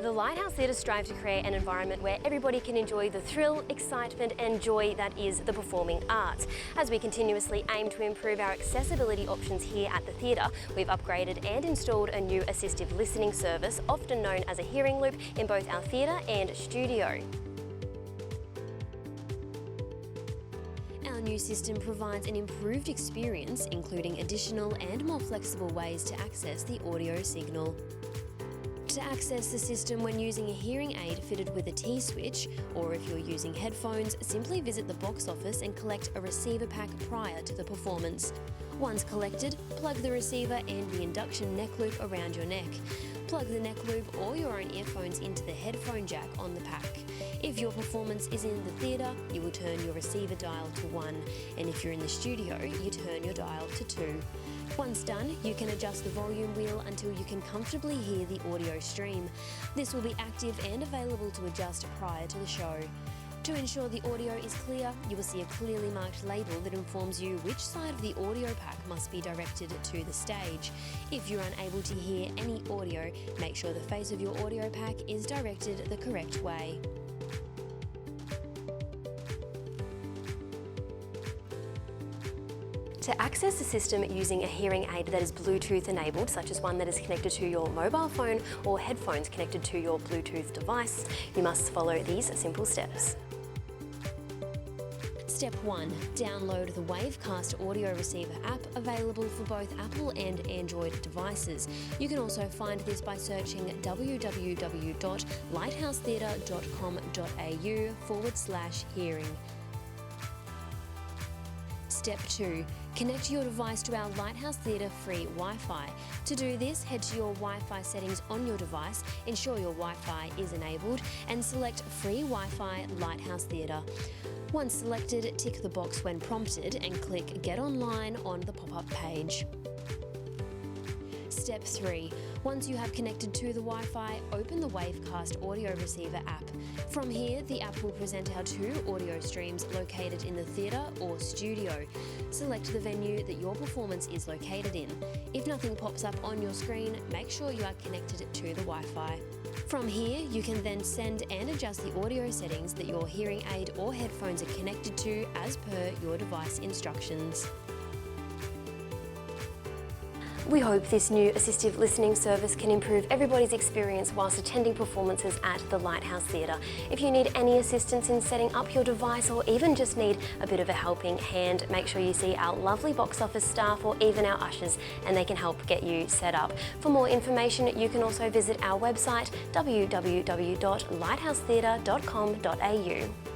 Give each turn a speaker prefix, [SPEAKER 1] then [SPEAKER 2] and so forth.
[SPEAKER 1] The Lighthouse Theatre strive to create an environment where everybody can enjoy the thrill, excitement and joy that is the performing arts. As we continuously aim to improve our accessibility options here at the theatre, we've upgraded and installed a new assistive listening service, often known as a hearing loop, in both our theatre and studio. Our new system provides an improved experience, including additional and more flexible ways to access the audio signal. To access the system when using a hearing aid fitted with a T-switch, or if you're using headphones, simply visit the box office and collect a receiver pack prior to the performance. Once collected, plug the receiver and the induction neck loop around your neck. Plug the neck loop or your own earphones into the headphone jack on the pack. If your performance is in the theatre, you will turn your receiver dial to 1, and if you're in the studio, you turn your dial to 2. Once done, you can adjust the volume wheel until you can comfortably hear the audio stream. This will be active and available to adjust prior to the show. To ensure the audio is clear, you will see a clearly marked label that informs you which side of the audio pack must be directed to the stage. If you're unable to hear any audio, make sure the face of your audio pack is directed the correct way. To access the system using a hearing aid that is Bluetooth enabled, such as one that is connected to your mobile phone or headphones connected to your Bluetooth device, you must follow these simple steps. Step 1. Download the Wavecast audio receiver app, available for both Apple and Android devices. You can also find this by searching www.lighthousetheatre.com.au/hearing. Step 2. Connect your device to our Lighthouse Theatre free Wi-Fi. To do this, head to your Wi-Fi settings on your device, ensure your Wi-Fi is enabled, and select Free Wi-Fi Lighthouse Theatre. Once selected, tick the box when prompted and click Get Online on the pop-up page. Step 3. Once you have connected to the Wi-Fi, open the Wavecast audio receiver app. From here, the app will present our 2 audio streams located in the theatre or studio. Select the venue that your performance is located in. If nothing pops up on your screen, make sure you are connected to the Wi-Fi. From here, you can then send and adjust the audio settings that your hearing aid or headphones are connected to as per your device instructions. We hope this new assistive listening service can improve everybody's experience whilst attending performances at the Lighthouse Theatre. If you need any assistance in setting up your device or even just need a bit of a helping hand, make sure you see our lovely box office staff or even our ushers, and they can help get you set up. For more information, you can also visit our website www.lighthousetheatre.com.au.